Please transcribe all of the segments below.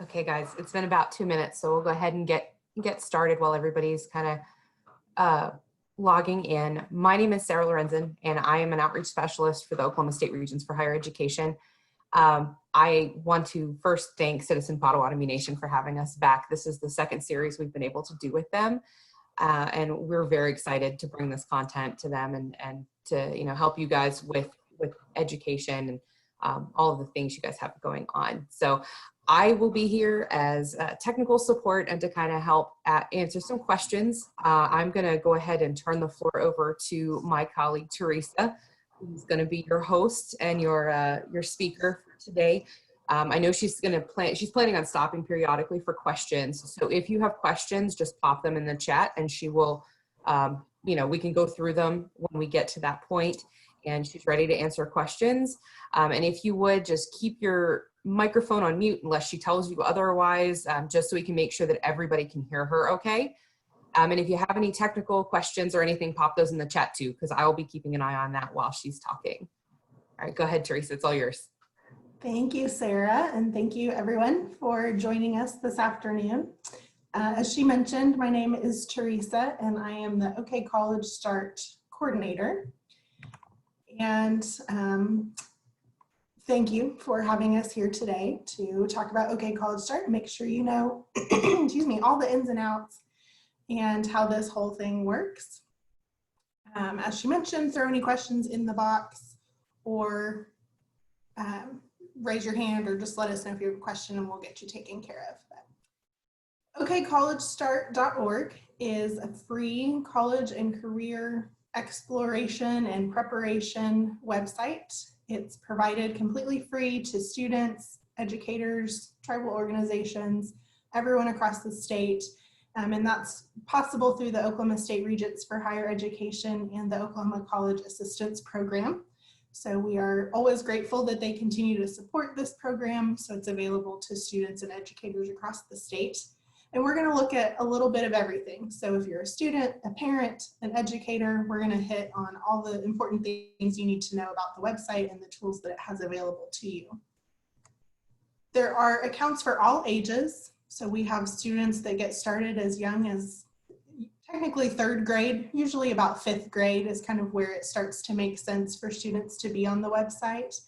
Okay, guys, it's been about 2 minutes, so we'll go ahead and get started while everybody's kind of logging in. My name is Sarah Lorenzen, and I am an outreach specialist for the Oklahoma State Regions for Higher Education. I want to first thank Citizen Potawatomi Nation for having us back. This is the second series we've been able to do with them, and we're very excited to bring this content to them and to help you guys with education and all of the things you guys have going on. So I will be here as technical support and to kind of help answer some questions. I'm going to go ahead and turn the floor over to my colleague, Teresa, who's going to be your host and your speaker for today. I know she's planning on stopping periodically for questions. So if you have questions, just pop them in the chat and she will, we can go through them when we get to that point, and she's ready to answer questions. And if you would just keep your microphone on mute unless she tells you otherwise, just so we can make sure that everybody can hear her okay. And if you have any technical questions or anything, pop those in the chat too, because I will be keeping an eye on that while she's talking. All right, go ahead, Teresa, it's all yours. Thank you, Sarah, and thank you everyone for joining us this afternoon. As she mentioned, my name is Teresa and I am the OKcollegestart Coordinator. And thank you for having us here today to talk about OKcollegestart and make sure you know, excuse me, all the ins and outs and how this whole thing works. As she mentioned, throw any questions in the box or raise your hand or just let us know if you have a question and we'll get you taken care of. OKcollegestart.org is a free college and career exploration and preparation website. It's provided completely free to students, educators, tribal organizations, everyone across the state. And that's possible through the Oklahoma State Regents for Higher Education and the Oklahoma College Assistance Program. So we are always grateful that they continue to support this program, so it's available to students and educators across the state. And we're going to look at a little bit of everything. So if you're a student, a parent, an educator, we're going to hit on all the important things you need to know about the website and the tools that it has available to you. There are accounts for all ages. So we have students that get started as young as technically 3rd grade, usually about 5th grade is kind of where it starts to make sense for students to be on the website,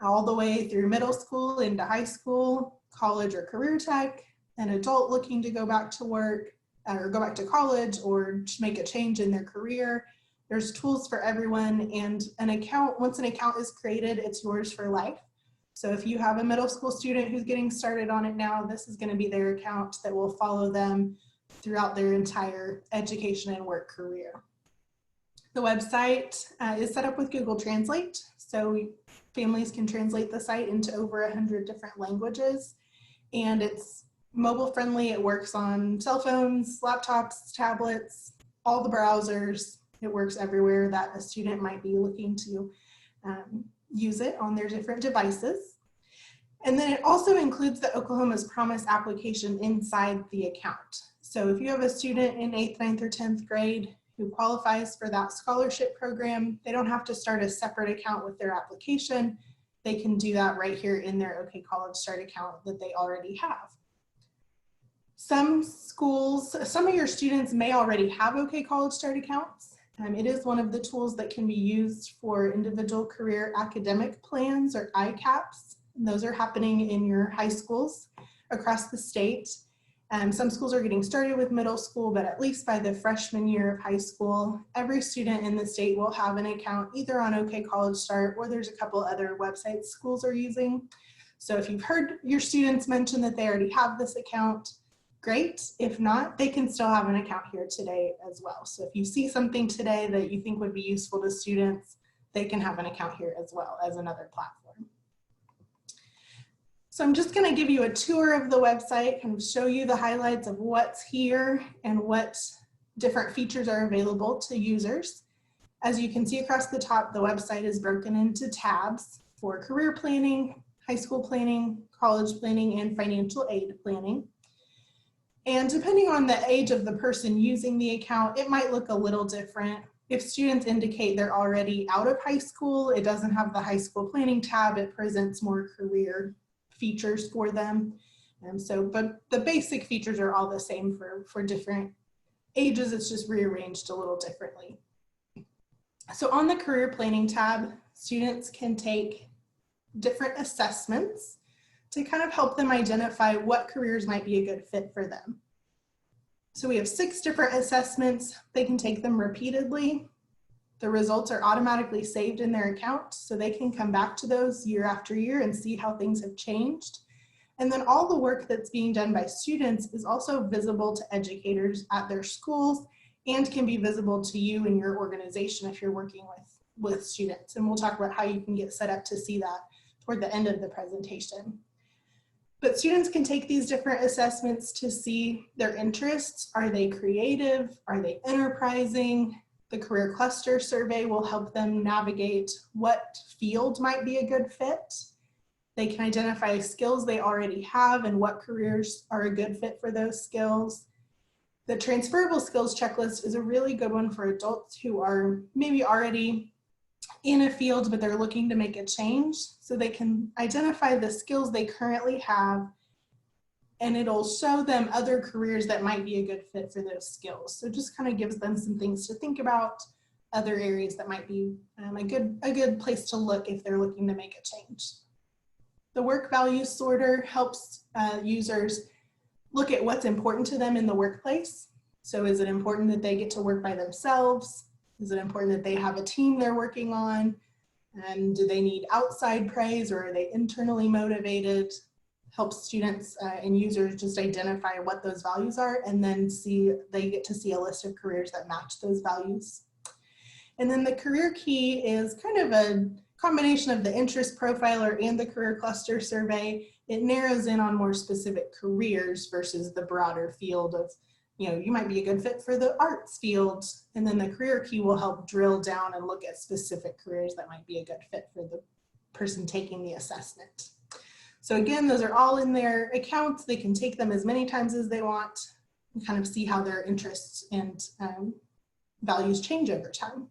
all the way through middle school into high school, college or career tech, an adult looking to go back to work or go back to college or make a change in their career. There's tools for everyone, and an account, once an account is created, it's yours for life. So if you have a middle school student who's getting started on it now, this is going to be their account that will follow them throughout their entire education and work career. The website is set up with Google Translate, so families can translate the site into over 100 different languages, and it's mobile friendly. It works on cell phones, laptops, tablets, all the browsers. It works everywhere that a student might be looking to use it on their different devices. And then it also includes the Oklahoma's Promise application inside the account. So if you have a student in 8th, 9th, or 10th grade who qualifies for that scholarship program, they don't have to start a separate account with their application. They can do that right here in their OKcollegestart account that they already have. Some schools, some of your students may already have OKcollegestart accounts. It is one of the tools that can be used for individual career academic plans or ICAPs. And those are happening in your high schools across the state. Some schools are getting started with middle school, but at least by the freshman year of high school, every student in the state will have an account either on OKcollegestart or there's a couple other websites schools are using. So if you've heard your students mention that they already have this account, great. If not, they can still have an account here today as well. So if you see something today that you think would be useful to students, they can have an account here as well as another platform. So I'm just going to give you a tour of the website and show you the highlights of what's here and what different features are available to users. As you can see across the top, the website is broken into tabs for career planning, high school planning, college planning, and financial aid planning. And depending on the age of the person using the account, it might look a little different. If students indicate they're already out of high school, it doesn't have the high school planning tab. It presents more career features for them. But the basic features are all the same for different ages. It's just rearranged a little differently. So on the career planning tab, students can take different assessments to kind of help them identify what careers might be a good fit for them. So we have 6 different assessments. They can take them repeatedly. The results are automatically saved in their account, so they can come back to those year after year and see how things have changed. And then all the work that's being done by students is also visible to educators at their schools and can be visible to you and your organization if you're working with students. And we'll talk about how you can get set up to see that toward the end of the presentation. But students can take these different assessments to see their interests. Are they creative? Are they enterprising? The career cluster survey will help them navigate what field might be a good fit. They can identify skills they already have and what careers are a good fit for those skills. The transferable skills checklist is a really good one for adults who are maybe already in a field, but they're looking to make a change. So they can identify the skills they currently have, and it'll show them other careers that might be a good fit for those skills. So it just kind of gives them some things to think about, other areas that might be a good place to look if they're looking to make a change. The work value sorter helps users look at what's important to them in the workplace. So is it important that they get to work by themselves? Is it important that they have a team they're working on? And do they need outside praise, or are they internally motivated? Helps students and users just identify what those values are, and then they get to see a list of careers that match those values. And then the career key is kind of a combination of the interest profiler and the career cluster survey. It narrows in on more specific careers versus the broader field of, you might be a good fit for the arts field. And then the career key will help drill down and look at specific careers that might be a good fit for the person taking the assessment. So again, those are all in their accounts. They can take them as many times as they want and kind of see how their interests and values change over time.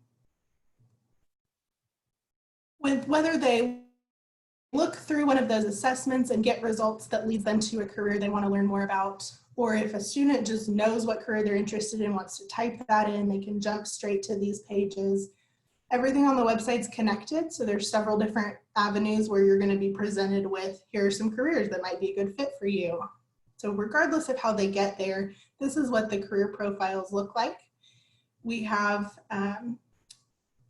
With whether they look through one of those assessments and get results that leads them to a career they want to learn more about, or if a student just knows what career they're interested in, wants to type that in, they can jump straight to these pages. Everything on the website's connected, so there's several different avenues where you're going to be presented with, here are some careers that might be a good fit for you. So regardless of how they get there, this is what the career profiles look like. We have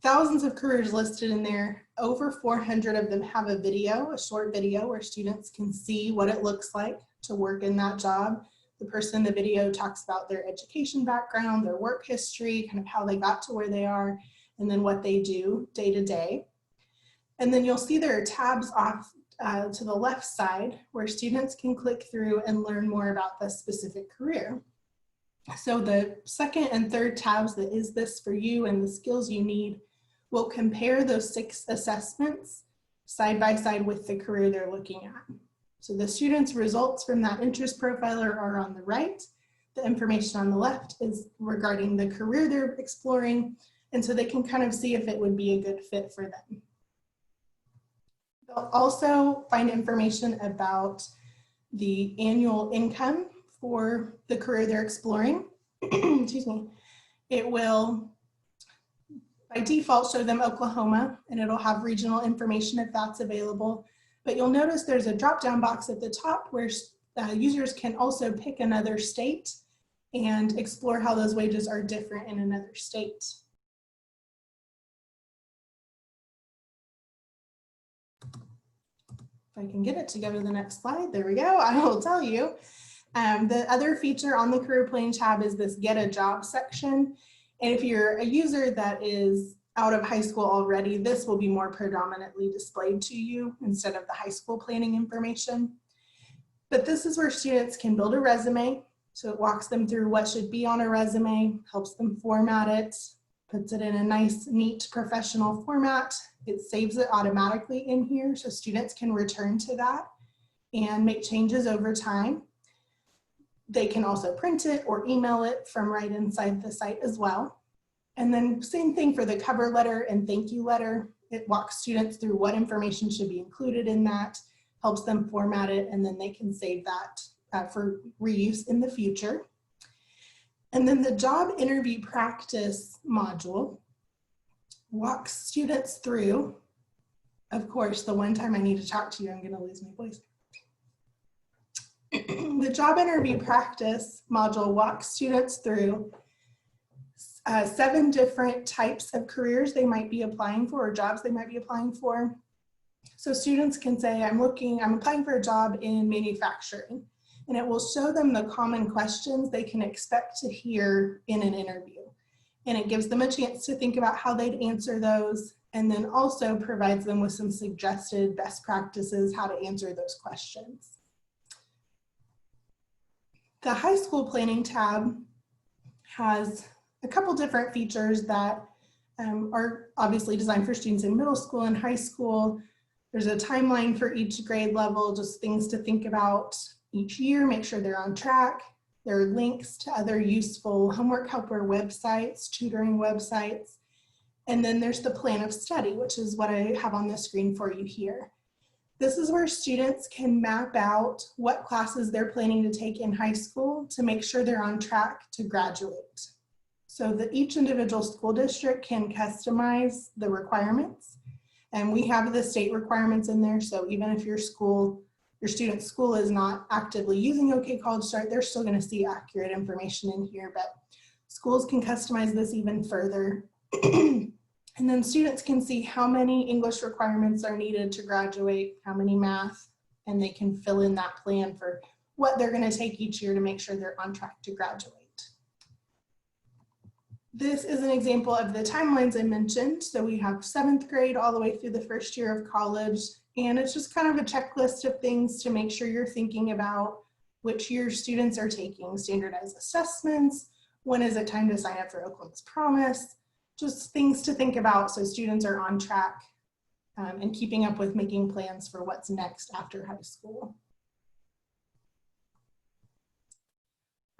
thousands of careers listed in there. Over 400 of them have a video, a short video, where students can see what it looks like to work in that job. The person in the video talks about their education background, their work history, kind of how they got to where they are, and then what they do day to day. And then you'll see there are tabs off to the left side where students can click through and learn more about the specific career. So the second and third tabs, that is this for you and the skills you need, will compare those 6 assessments side by side with the career they're looking at. So the students' results from that interest profiler are on the right. The information on the left is regarding the career they're exploring, and so they can kind of see if it would be a good fit for them. They'll also find information about the annual income for the career they're exploring. Excuse me. It will, by default, show them Oklahoma, and it'll have regional information if that's available. But you'll notice there's a drop-down box at the top where users can also pick another state and explore how those wages are different in another state. If I can get it to go to the next slide, there we go, I will tell you. The other feature on the career planning tab is this get a job section. And if you're a user that is out of high school already, this will be more predominantly displayed to you instead of the high school planning information. But this is where students can build a resume. So it walks them through what should be on a resume, helps them format it, puts it in a nice, neat, professional format. It saves it automatically in here so students can return to that and make changes over time. They can also print it or email it from right inside the site as well. And then same thing for the cover letter and thank you letter. It walks students through what information should be included in that, helps them format it, and then they can save that for reuse in the future. And then the job interview practice module walks students through, of course, the one time I need to talk to you, I'm going to lose my voice. The job interview practice module walks students through 7 different types of careers they might be applying for, or jobs they might be applying for. So students can say, I'm applying for a job in manufacturing, and it will show them the common questions they can expect to hear in an interview. And it gives them a chance to think about how they'd answer those, and then also provides them with some suggested best practices how to answer those questions. The high school planning tab has a couple different features that are obviously designed for students in middle school and high school. There's a timeline for each grade level, just things to think about each year, make sure they're on track. There are links to other useful homework helper websites, tutoring websites. And then there's the plan of study, which is what I have on the screen for you here. This is where students can map out what classes they're planning to take in high school to make sure they're on track to graduate. So that each individual school district can customize the requirements. And we have the state requirements in there. So even if your student's school is not actively using OKcollegestart, they're still going to see accurate information in here, but schools can customize this even further. And then students can see how many English requirements are needed to graduate, how many math, and they can fill in that plan for what they're going to take each year to make sure they're on track to graduate. This is an example of the timelines I mentioned. So we have 7th grade all the way through the first year of college, and it's just kind of a checklist of things to make sure you're thinking about which year students are taking standardized assessments, when is it time to sign up for Oklahoma's Promise, just things to think about so students are on track and keeping up with making plans for what's next after high school.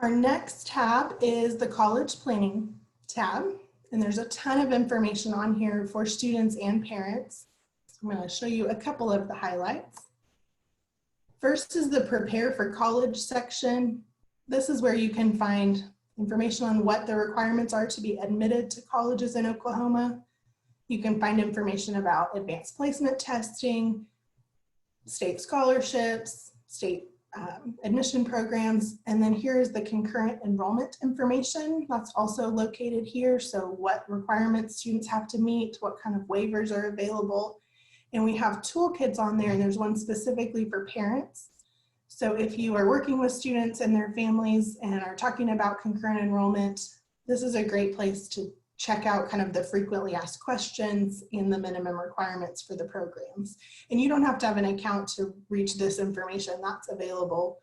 Our next tab is the college planning tab, and there's a ton of information on here for students and parents. So I'm going to show you a couple of the highlights. First is the Prepare for College section. This is where you can find information on what the requirements are to be admitted to colleges in Oklahoma. You can find information about advanced placement testing, state scholarships, state admission programs, and then here is the concurrent enrollment information that's also located here. So what requirements students have to meet, what kind of waivers are available. And we have toolkits on there, and there's one specifically for parents. So if you are working with students and their families and are talking about concurrent enrollment, this is a great place to check out kind of the frequently asked questions and the minimum requirements for the programs. And you don't have to have an account to reach this information. That's available.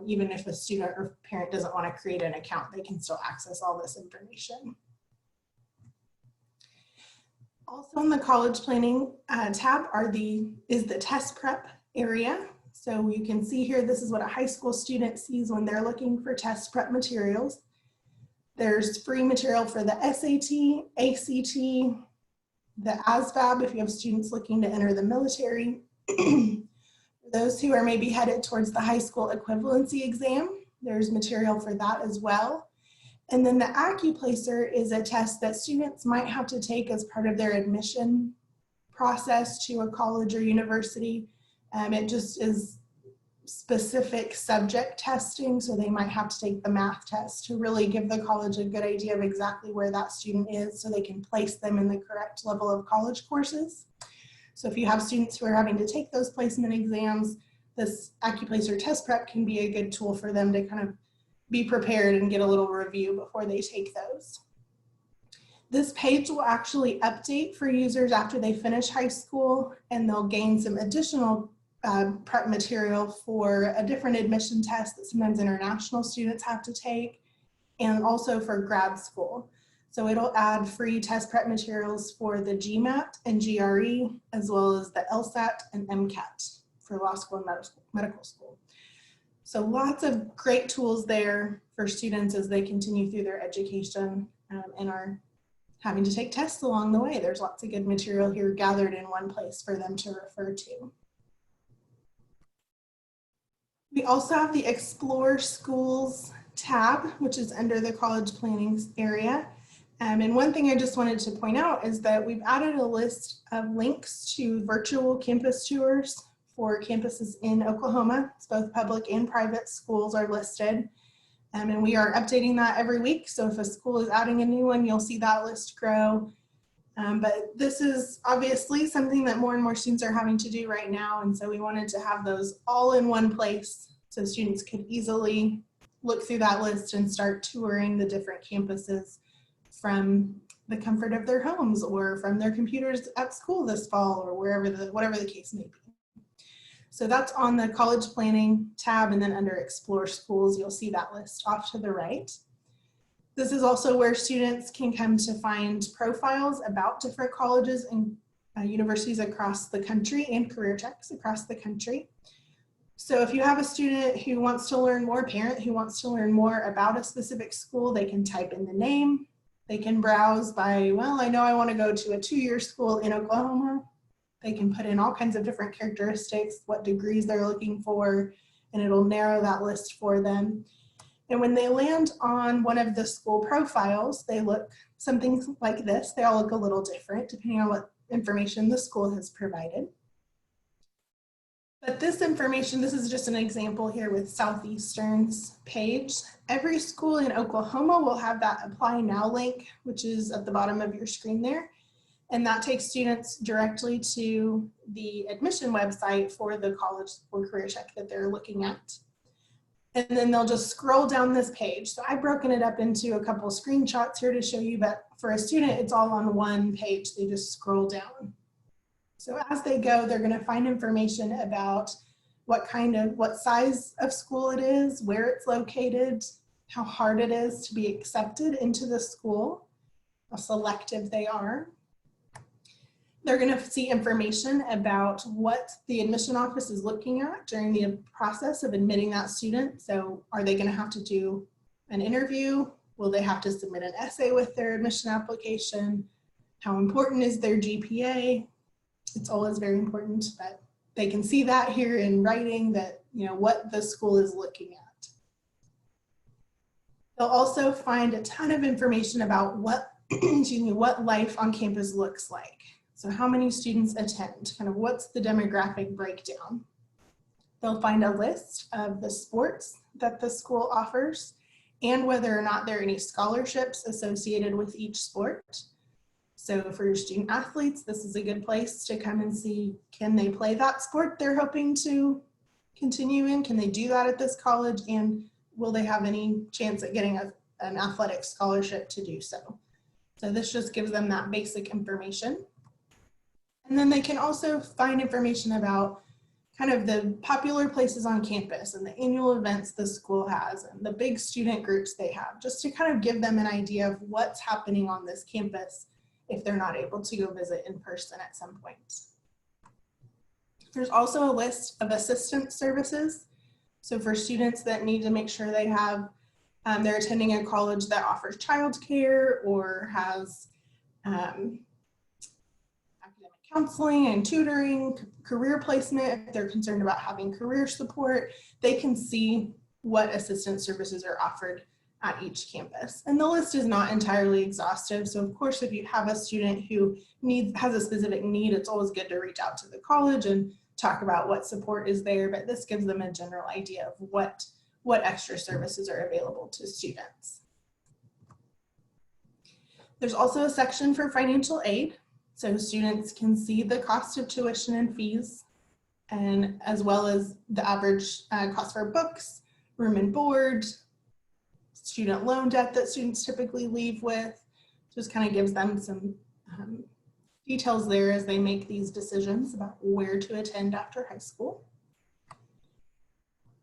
Even if a student or parent doesn't want to create an account, they can still access all this information. Also in the college planning tab is the test prep area. So you can see here, this is what a high school student sees when they're looking for test prep materials. There's free material for the SAT, ACT, the ASVAB if you have students looking to enter the military. Those who are maybe headed towards the high school equivalency exam, there's material for that as well. And then the AccuPlacer is a test that students might have to take as part of their admission process to a college or university. It just is specific subject testing, so they might have to take the math test to really give the college a good idea of exactly where that student is so they can place them in the correct level of college courses. So if you have students who are having to take those placement exams, this AccuPlacer test prep can be a good tool for them to kind of be prepared and get a little review before they take those. This page will actually update for users after they finish high school, and they'll gain some additional prep material for a different admission test that sometimes international students have to take, and also for grad school. So it'll add free test prep materials for the GMAT and GRE, as well as the LSAT and MCAT for law school and medical school. So lots of great tools there for students as they continue through their education and are having to take tests along the way. There's lots of good material here gathered in one place for them to refer to. We also have the Explore Schools tab, which is under the college planning area. And one thing I just wanted to point out is that we've added a list of links to virtual campus tours for campuses in Oklahoma. It's both public and private schools are listed. And we are updating that every week. So if a school is adding a new one, you'll see that list grow. But this is obviously something that more and more students are having to do right now. And so we wanted to have those all in one place so students could easily look through that list and start touring the different campuses from the comfort of their homes or from their computers at school this fall or whatever the case may be. So that's on the college planning tab, and then under Explore Schools, you'll see that list off to the right. This is also where students can come to find profiles about different colleges and universities across the country and career checks across the country. So if you have a student who wants to learn more, parent who wants to learn more about a specific school, they can type in the name. They can browse by, well, I know I want to go to a 2-year school in Oklahoma. They can put in all kinds of different characteristics, what degrees they're looking for, and it'll narrow that list for them. And when they land on one of the school profiles, they look something like this. They all look a little different depending on what information the school has provided. But this information, this is just an example here with Southeastern's page. Every school in Oklahoma will have that Apply Now link, which is at the bottom of your screen there. And that takes students directly to the admission website for the college or career check that they're looking at. And then they'll just scroll down this page. So I've broken it up into a couple screenshots here to show you, but for a student, it's all on one page. They just scroll down. So as they go, they're going to find information about what size of school it is, where it's located, how hard it is to be accepted into the school, how selective they are. They're going to see information about what the admission office is looking at during the process of admitting that student. So are they going to have to do an interview? Will they have to submit an essay with their admission application? How important is their GPA? It's always very important, but they can see that here in writing that, what the school is looking at. They'll also find a ton of information about what, what life on campus looks like. So how many students attend, what's the demographic breakdown. They'll find a list of the sports that the school offers and whether or not there are any scholarships associated with each sport. So for your student athletes, this is a good place to come and see, can they play that sport they're hoping to continue in? Can they do that at this college? And will they have any chance at getting an athletic scholarship to do so? So this just gives them that basic information. And then they can also find information about the popular places on campus and the annual events the school has and the big student groups they have, just to give them an idea of what's happening on this campus if they're not able to go visit in person at some point. There's also a list of assistance services. So for students that need to make sure they have, they're attending a college that offers childcare or has counseling and tutoring, career placement, if they're concerned about having career support, they can see what assistance services are offered at each campus. And the list is not entirely exhaustive. So of course, if you have a student who has a specific need, it's always good to reach out to the college and talk about what support is there, but this gives them a general idea of what extra services are available to students. There's also a section for financial aid. So students can see the cost of tuition and fees, and as well as the average cost for books, room and board, student loan debt that students typically leave with. Just gives them some details there as they make these decisions about where to attend after high school.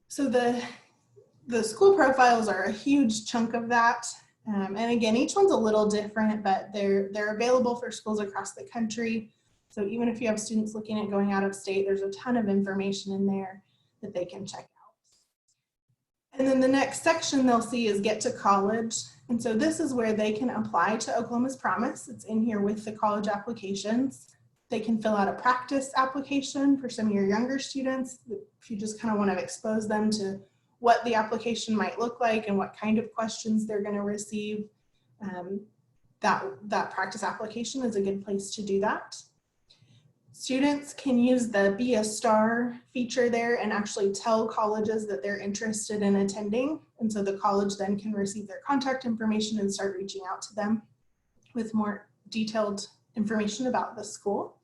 So the school profiles are a huge chunk of that. And again, each one's a little different, but they're available for schools across the country. So even if you have students looking at going out of state, there's a ton of information in there that they can check out. And then the next section they'll see is Get to College. And so this is where they can apply to Oklahoma's Promise. It's in here with the college applications. They can fill out a practice application for some of your younger students if you just kind of want to expose them to what the application might look like and what kind of questions they're going to receive. That practice application is a good place to do that. Students can use the Be a Star feature there and actually tell colleges that they're interested in attending. And so the college then can receive their contact information and start reaching out to them with more detailed information about the school.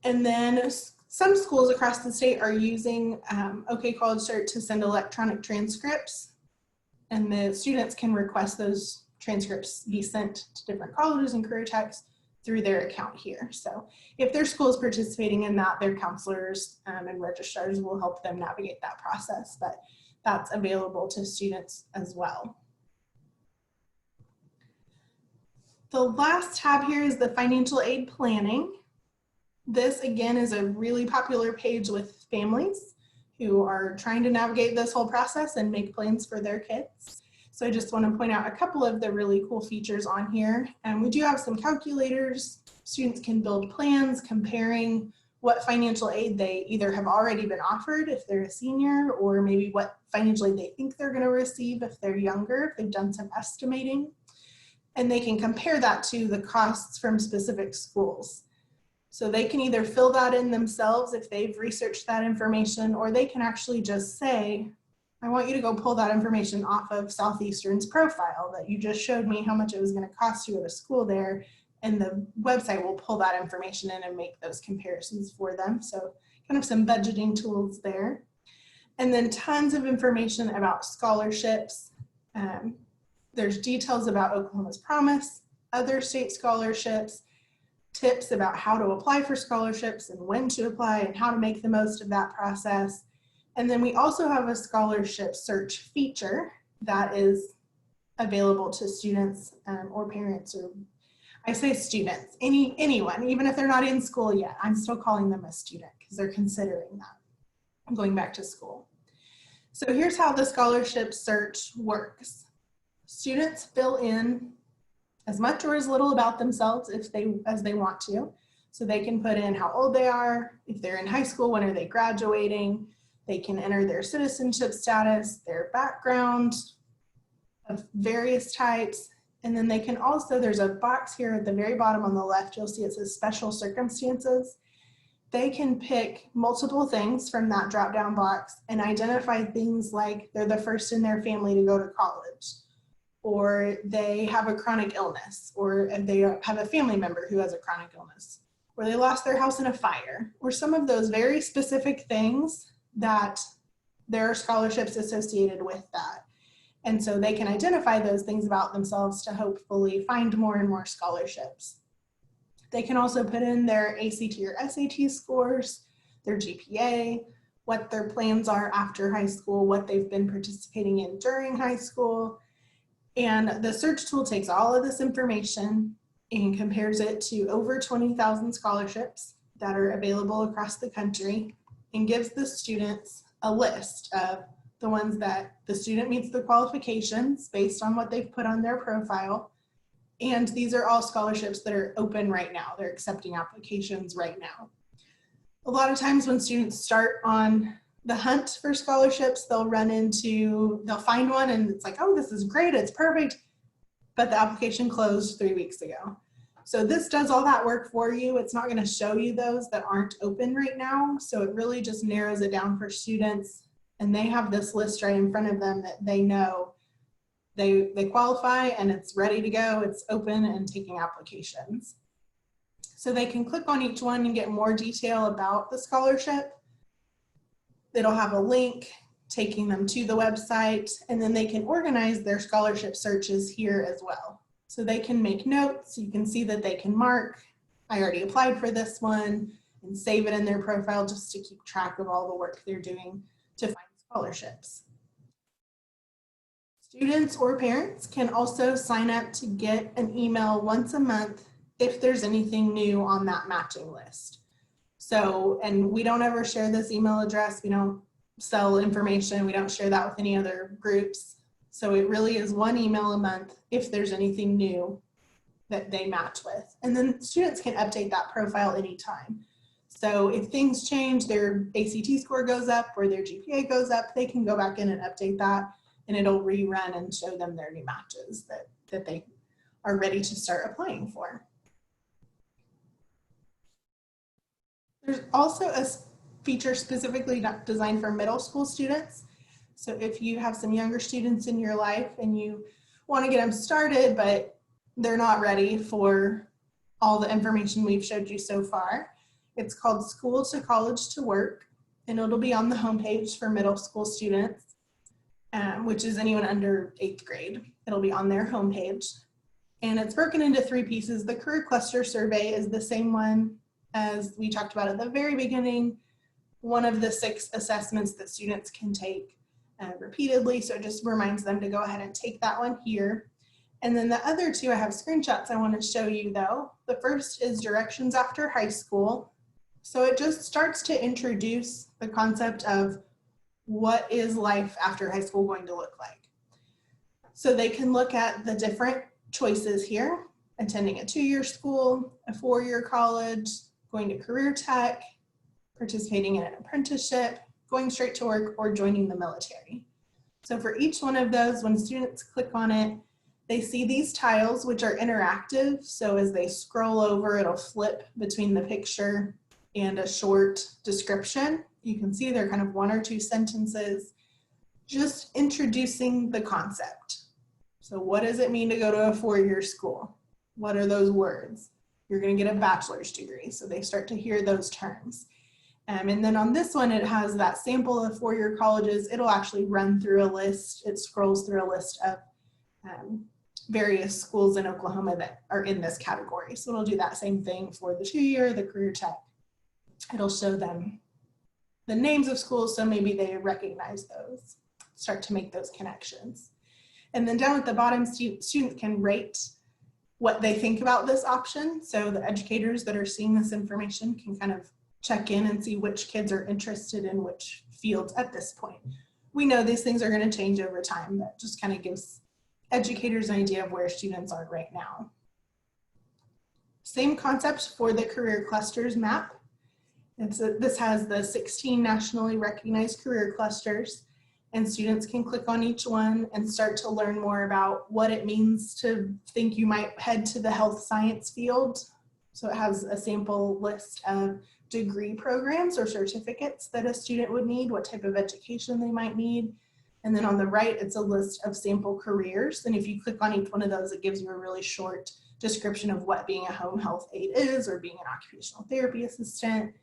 And then some schools across the state are using OKcollegestart to send electronic transcripts, and the students can request those transcripts be sent to different colleges and career techs through their account here. So if their school is participating in that, their counselors and registrars will help them navigate that process, but that's available to students as well. The last tab here is the financial aid planning. This again is a really popular page with families who are trying to navigate this whole process and make plans for their kids. So I just want to point out a couple of the really cool features on here. And we do have some calculators. Students can build plans comparing what financial aid they either have already been offered if they're a senior, or maybe what financial aid they think they're going to receive if they're younger, if they've done some estimating. And they can compare that to the costs from specific schools. So they can either fill that in themselves if they've researched that information, or they can actually just say, I want you to go pull that information off of Southeastern's profile that you just showed me how much it was going to cost you at a school there, and the website will pull that information in and make those comparisons for them. So kind of some budgeting tools there. And then tons of information about scholarships. There's details about Oklahoma's Promise, other state scholarships, tips about how to apply for scholarships and when to apply and how to make the most of that process. And then we also have a scholarship search feature that is available to students or parents, or I say students, anyone, even if they're not in school yet. I'm still calling them a student because they're considering that, going back to school. So here's how the scholarship search works. Students fill in as much or as little about themselves as they want to. So they can put in how old they are, if they're in high school, when are they graduating. They can enter their citizenship status, their background of various types. And then they can also, there's a box here at the very bottom on the left, you'll see it says special circumstances. They can pick multiple things from that drop-down box and identify things like they're the first in their family to go to college, or they have a chronic illness, or they have a family member who has a chronic illness, or they lost their house in a fire, or some of those very specific things that there are scholarships associated with that. And so they can identify those things about themselves to hopefully find more and more scholarships. They can also put in their ACT or SAT scores, their GPA, what their plans are after high school, what they've been participating in during high school. And the search tool takes all of this information and compares it to over 20,000 scholarships that are available across the country, and gives the students a list of the ones that the student meets the qualifications based on what they've put on their profile. And these are all scholarships that are open right now. They're accepting applications right now. A lot of times when students start on the hunt for scholarships, they'll find one and it's like, oh, this is great, it's perfect, but the application closed 3 weeks ago. So this does all that work for you. It's not going to show you those that aren't open right now. So it really just narrows it down for students, and they have this list right in front of them that they know they qualify and it's ready to go. It's open and taking applications. So they can click on each one and get more detail about the scholarship. It'll have a link taking them to the website, and then they can organize their scholarship searches here as well. So they can make notes. You can see that they can mark, I already applied for this one, and save it in their profile just to keep track of all the work they're doing to find scholarships. Students or parents can also sign up to get an email once a month if there's anything new on that matching list. So, and we don't ever share this email address. We don't sell information. We don't share that with any other groups. So it really is one email a month if there's anything new that they match with. And then students can update that profile anytime. So if things change, their ACT score goes up or their GPA goes up, they can go back in and update that, and it'll rerun and show them their new matches that they are ready to start applying for. There's also a feature specifically designed for middle school students. So if you have some younger students in your life and you want to get them started, but they're not ready for all the information we've showed you so far, it's called School to College to Work, and it'll be on the homepage for middle school students, which is anyone under 8th grade. It'll be on their homepage. And it's broken into 3 pieces. The career cluster survey is the same one as we talked about at the very beginning, one of the 6 assessments that students can take repeatedly. So it just reminds them to go ahead and take that one here. And then the other 2, I have screenshots I want to show you though. The first is directions after high school. So it just starts to introduce the concept of what is life after high school going to look like. So they can look at the different choices here: attending a 2-year school, a 4-year college, going to career tech, participating in an apprenticeship, going straight to work, or joining the military. So for each one of those, when students click on it, they see these tiles, which are interactive. So as they scroll over, it'll flip between the picture and a short description. You can see they're kind of 1 or 2 sentences, just introducing the concept. So what does it mean to go to a 4-year school? What are those words? You're going to get a bachelor's degree. So they start to hear those terms. And then on this one, it has that sample of 4-year colleges. It'll actually run through a list. It scrolls through a list of various schools in Oklahoma that are in this category. So it'll do that same thing for the 2-year, the career tech. It'll show them the names of schools, so maybe they recognize those, start to make those connections. And then down at the bottom, students can rate what they think about this option. So the educators that are seeing this information can kind of check in and see which kids are interested in which fields at this point. We know these things are going to change over time, but just kind of gives educators an idea of where students are right now. Same concept for the career clusters map. This has the 16 nationally recognized career clusters, and students can click on each one and start to learn more about what it means to think you might head to the health science field. So it has a sample list of degree programs or certificates that a student would need, what type of education they might need. And then on the right, it's a list of sample careers. And if you click on each one of those, it gives you a really short description of what being a home health aide is, or being an occupational therapy assistant.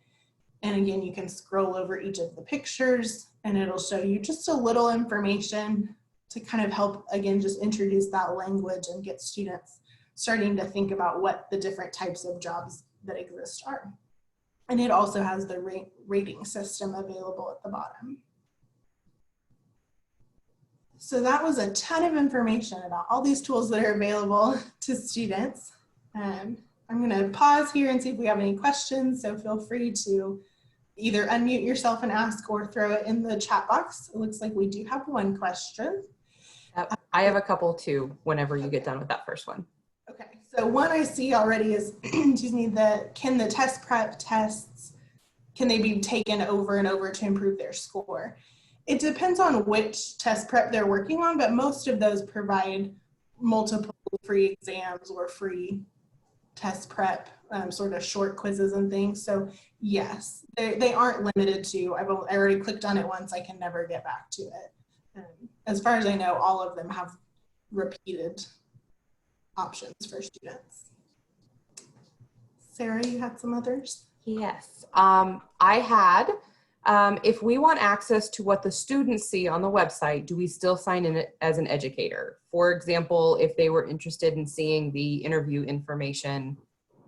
And again, you can scroll over each of the pictures and it'll show you just a little information to kind of help, again, just introduce that language and get students starting to think about what the different types of jobs that exist are. And it also has the rating system available at the bottom. So that was a ton of information about all these tools that are available to students. I'm going to pause here and see if we have any questions. So feel free to either unmute yourself and ask or throw it in the chat box. It looks like we do have one question. I have a couple too, whenever you get done with that first one. Okay, so one I see already is, excuse me, can the test prep tests, can they be taken over and over to improve their score? It depends on which test prep they're working on, but most of those provide multiple free exams or free test prep, sort of short quizzes and things. So yes, they aren't limited to, I already clicked on it once, I can never get back to it. As far as I know, all of them have repeated options for students. Sarah, you had some others? Yes, I had, if we want access to what the students see on the website, do we still sign in as an educator? For example, if they were interested in seeing the interview information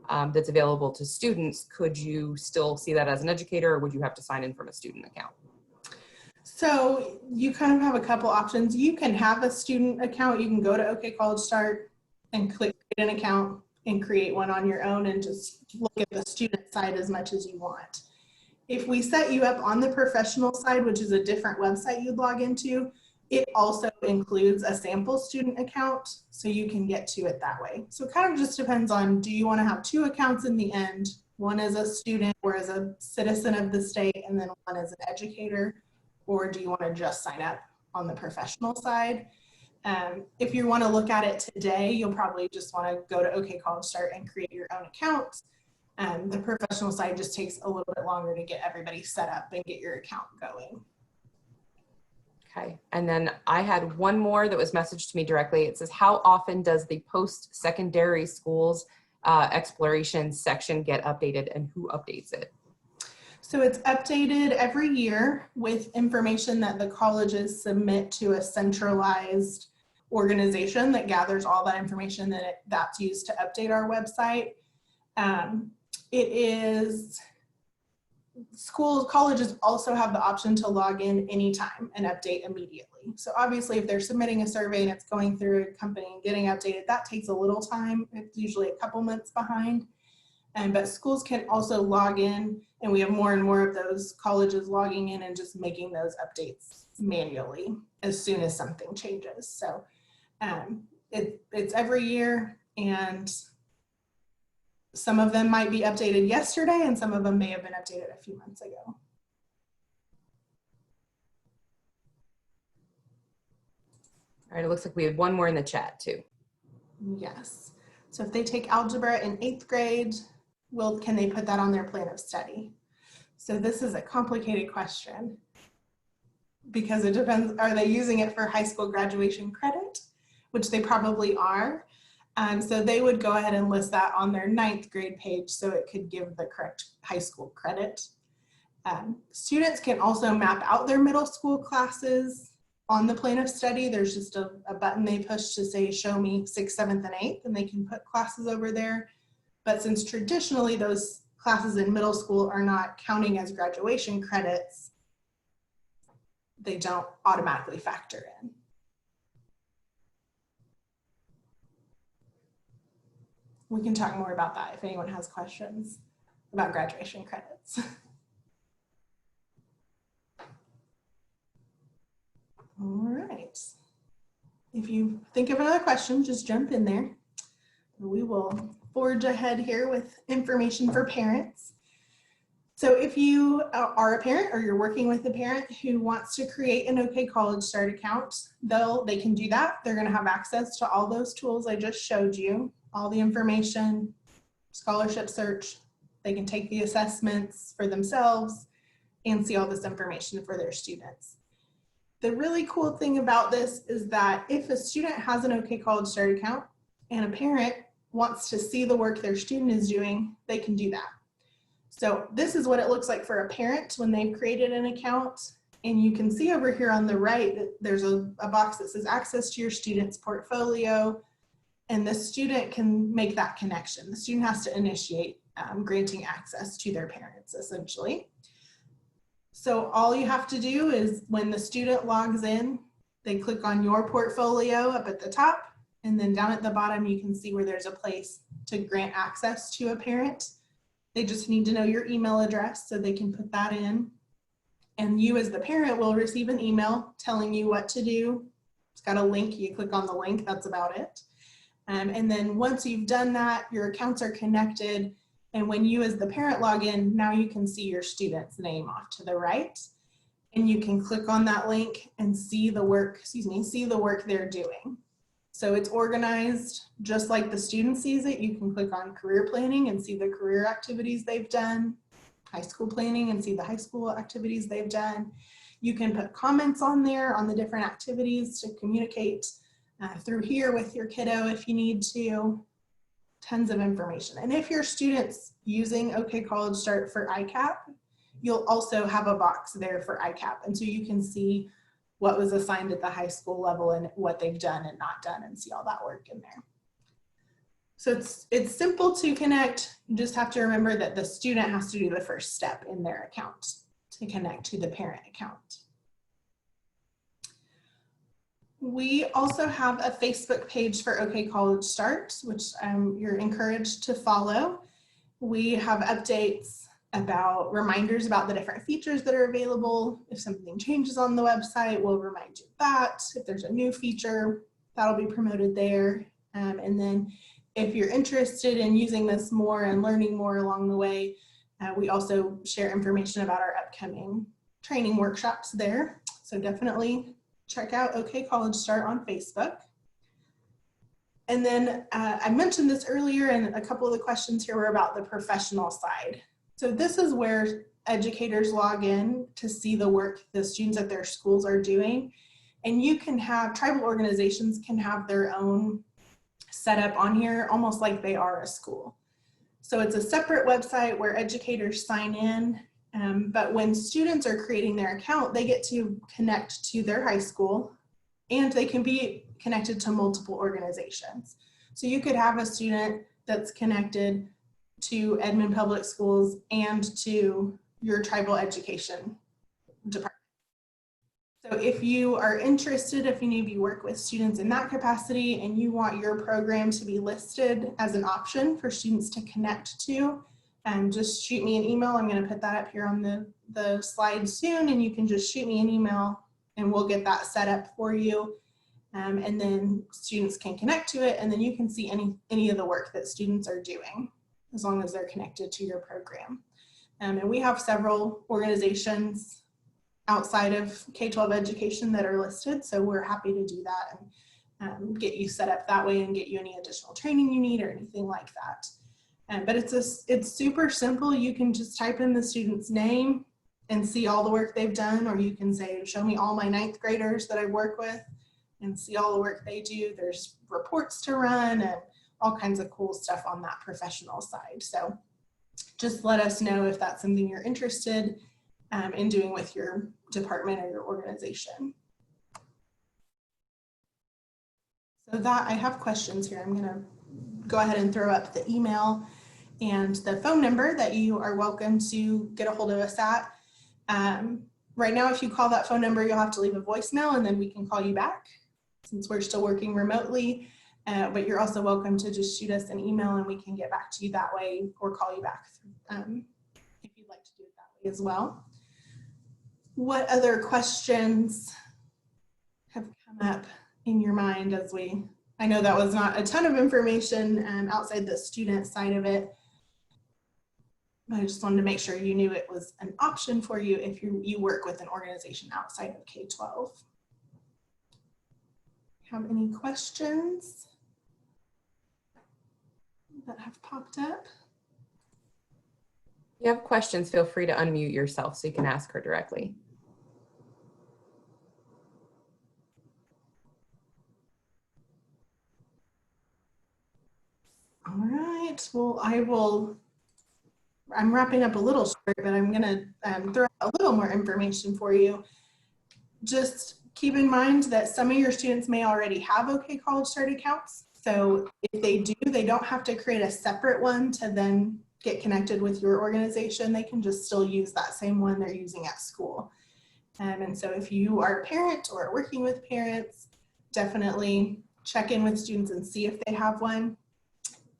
that's available to students, could you still see that as an educator, or would you have to sign in from a student account? So you kind of have a couple options. You can have a student account. You can go to OK College Start and click an account and create one on your own and just look at the student side as much as you want. If we set you up on the professional side, which is a different website you'd log into, It also includes a sample student account, so you can get to it that way. So it kind of just depends on, do you want to have 2 accounts in the end, one as a student or as a citizen of the state, and then one as an educator, or do you want to just sign up on the professional side? If you want to look at it today, you'll probably just want to go to OKcollegestart and create your own account. The professional side just takes a little bit longer to get everybody set up and get your account going. Okay, and then I had one more that was messaged to me directly. It says, how often does the post-secondary schools exploration section get updated, and who updates it? So it's updated every year with information that the colleges submit to a centralized organization that gathers all that information that's used to update our website. Colleges also have the option to log in anytime and update immediately. So obviously if they're submitting a survey and it's going through a company and getting updated, that takes a little time. It's usually a couple months behind. But schools can also log in, and we have more and more of those colleges logging in and just making those updates manually as soon as something changes. So it's every year, and some of them might be updated yesterday and some of them may have been updated a few months ago. All right, it looks like we had one more in the chat too. Yes. So if they take algebra in 8th grade, can they put that on their plan of study? So this is a complicated question because it depends, are they using it for high school graduation credit, which they probably are. So they would go ahead and list that on their 9th grade page so it could give the correct high school credit. Students can also map out their middle school classes on the plan of study. There's just a button they push to say, show me 6th, 7th, and 8th, and they can put classes over there. But since traditionally those classes in middle school are not counting as graduation credits, they don't automatically factor in. We can talk more about that if anyone has questions about graduation credits. All right. If you think of another question, just jump in there. We will forge ahead here with information for parents. So if you are a parent or you're working with a parent who wants to create an OKcollegestart account, they can do that. They're going to have access to all those tools I just showed you, all the information, scholarship search. They can take the assessments for themselves and see all this information for their students. The really cool thing about this is that if a student has an OKcollegestart account and a parent wants to see the work their student is doing, they can do that. So this is what it looks like for a parent when they've created an account. And you can see over here on the right that there's a box that says access to your student's portfolio, and the student can make that connection. The student has to initiate granting access to their parents, essentially. So all you have to do is when the student logs in, they click on your portfolio up at the top, and then down at the bottom, you can see where there's a place to grant access to a parent. They just need to know your email address so they can put that in. And you as the parent will receive an email telling you what to do. It's got a link, you click on the link, that's about it. And then once you've done that, your accounts are connected. And when you as the parent log in, now you can see your student's name off to the right. And you can click on that link and see the work, see the work they're doing. So it's organized just like the student sees it. You can click on career planning and see the career activities they've done, high school planning and see the high school activities they've done. You can put comments on there on the different activities to communicate through here with your kiddo if you need to. Tons of information. And if your student's using OKcollegestart for ICAP, you'll also have a box there for ICAP. And so you can see what was assigned at the high school level and what they've done and not done and see all that work in there. So it's simple to connect. You just have to remember that the student has to do the first step in their account to connect to the parent account. We also have a Facebook page for OKcollegestart, which you're encouraged to follow. We have updates about reminders about the different features that are available. If something changes on the website, we'll remind you of that. If there's a new feature, that'll be promoted there. And then if you're interested in using this more and learning more along the way, we also share information about our upcoming training workshops there. So definitely check out OK College Start on Facebook. And then I mentioned this earlier, and a couple of the questions here were about the professional side. So this is where educators log in to see the work the students at their schools are doing. And you can have, tribal organizations can have their own setup on here, almost like they are a school. So it's a separate website where educators sign in, but when students are creating their account, they get to connect to their high school, and they can be connected to multiple organizations. So you could have a student that's connected to Edmond Public Schools and to your tribal education department. So if you are interested, if any of you work with students in that capacity and you want your program to be listed as an option for students to connect to, just shoot me an email. I'm going to put that up here on the slide soon, and you can just shoot me an email and we'll get that set up for you. And then students can connect to it, and then you can see any of the work that students are doing as long as they're connected to your program. And we have several organizations outside of K-12 education that are listed, so we're happy to do that and get you set up that way and get you any additional training you need or anything like that. But it's super simple. You can just type in the student's name and see all the work they've done, or you can say, show me all my 9th graders that I work with and see all the work they do. There's reports to run and all kinds of cool stuff on that professional side. So just let us know if that's something you're interested in doing with your department or your organization. So that, I have questions here. I'm gonna go ahead and throw up the email and the phone number that you are welcome to get a hold of us at. Right now, if you call that phone number, you'll have to leave a voicemail and then we can call you back since we're still working remotely. But you're also welcome to just shoot us an email and we can get back to you that way, or call you back if you'd like to do it that way as well. What other questions have come up in your mind as I know that was not a ton of information outside the student side of it, but I just wanted to make sure you knew it was an option for you if you work with an organization outside of K-12. Have any questions that have popped up? If you have questions, feel free to unmute yourself so you can ask her directly. All right, well, I'm wrapping up a little short, but I'm gonna throw out a little more information for you. Just keep in mind that some of your students may already have OK College Start accounts. So if they do, they don't have to create a separate one to then get connected with your organization. They can just still use that same one they're using at school. And so if you are a parent or working with parents, definitely check in with students and see if they have one.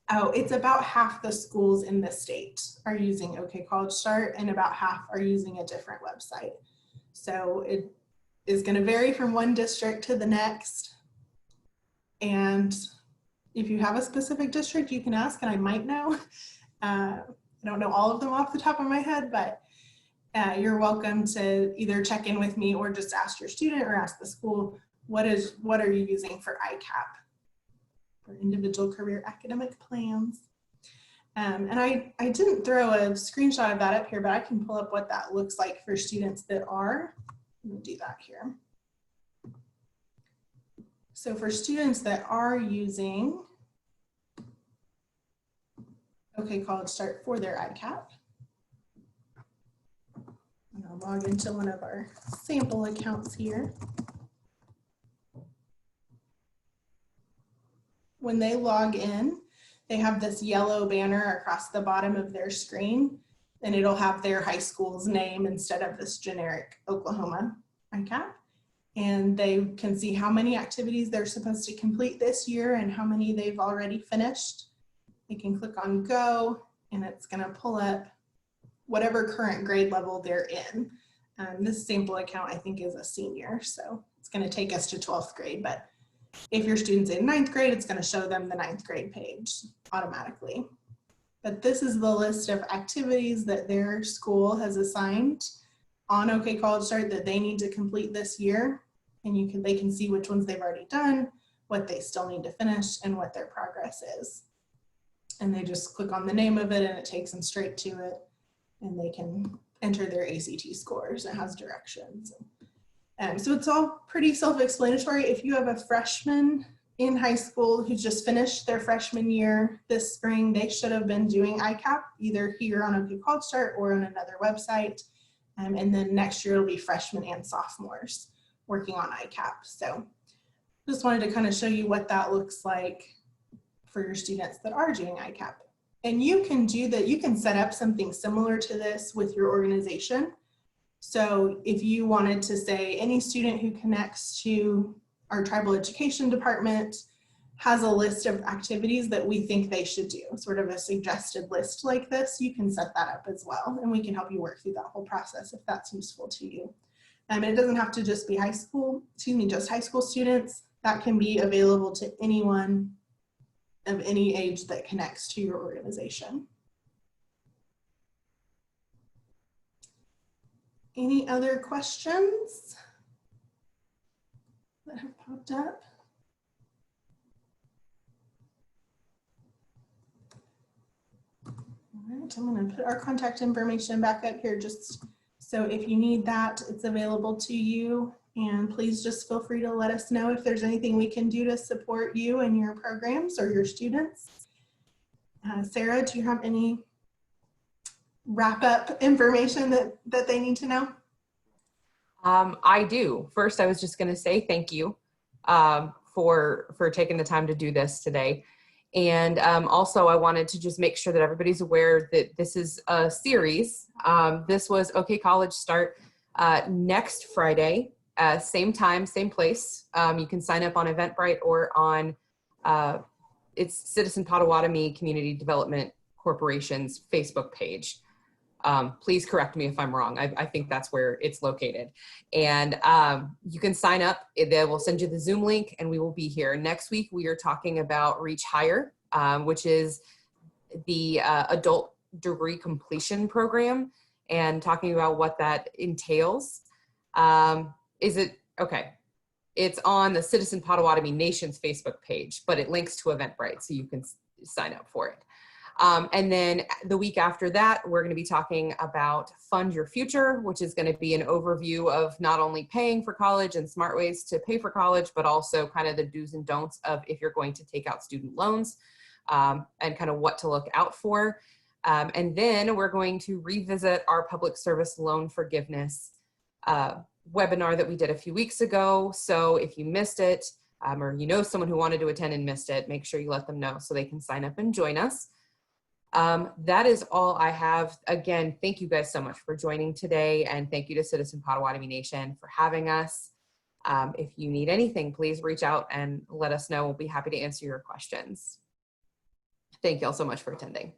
Oh, it's about half the schools in the state are using OK College Start and about half are using a different website. So it is going to vary from one district to the next. And if you have a specific district, you can ask and I might know. I don't know all of them off the top of my head, but you're welcome to either check in with me or just ask your student or ask the school, what are you using for ICAP? For individual career academic plans. And I didn't throw a screenshot of that up here, but I can pull up what that looks like for students that are. Let me do that here. So for students that are using OK College Start for their ICAP, I'm gonna log into one of our sample accounts here. When they log in, they have this yellow banner across the bottom of their screen, and it'll have their high school's name instead of this generic Oklahoma ICAP. And they can see how many activities they're supposed to complete this year and how many they've already finished. They can click on go, and it's gonna pull up whatever current grade level they're in. This sample account, I think, is a senior, so it's going to take us to 12th grade, but if your student's in 9th grade, it's going to show them the 9th grade page automatically. But this is the list of activities that their school has assigned on OKcollegestart that they need to complete this year. And they can see which ones they've already done, what they still need to finish, and what their progress is. And they just click on the name of it and it takes them straight to it. And they can enter their ACT scores. It has directions. So it's all pretty self-explanatory. If you have a freshman in high school who's just finished their freshman year this spring, they should have been doing ICAP either here on OKcollegestart or on another website. And then next year it'll be freshmen and sophomores working on ICAP. So just wanted to kind of show you what that looks like for your students that are doing ICAP. And you can do that, you can set up something similar to this with your organization. So if you wanted to say any student who connects to our tribal education department has a list of activities that we think they should do, sort of a suggested list like this, you can set that up as well. And we can help you work through that whole process if that's useful to you. And it doesn't have to just be just high school students. That can be available to anyone of any age that connects to your organization. Any other questions that have popped up? All right, I'm going to put our contact information back up here just so if you need that, it's available to you. And please just feel free to let us know if there's anything we can do to support you and your programs or your students. Sarah, do you have any wrap-up information that they need to know? I do. First, I was just going to say thank you for taking the time to do this today. And also, I wanted to just make sure that everybody's aware that this is a series. This was OKcollegestart next Friday. Same time, same place. You can sign up on Eventbrite or on it's Citizen Potawatomi Community Development Corporation's Facebook page. Please correct me if I'm wrong. I think that's where it's located. And you can sign up. They will send you the Zoom link and we will be here. Next week, we are talking about Reach Higher, which is the adult degree completion program, and talking about what that entails. Okay, it's on the Citizen Potawatomi Nation's Facebook page, but it links to Eventbrite, so you can sign up for it. And then the week after that, we're going to be talking about Fund Your Future, which is going to be an overview of not only paying for college and smart ways to pay for college, but also kind of the do's and don'ts of if you're going to take out student loans, and kind of what to look out for. And then we're going to revisit our public service loan forgiveness webinar that we did a few weeks ago. So if you missed it, or you know someone who wanted to attend and missed it, make sure you let them know so they can sign up and join us. That is all I have. Again, thank you guys so much for joining today, and thank you to Citizen Potawatomi Nation for having us. If you need anything, please reach out and let us know. We'll be happy to answer your questions. Thank you all so much for attending.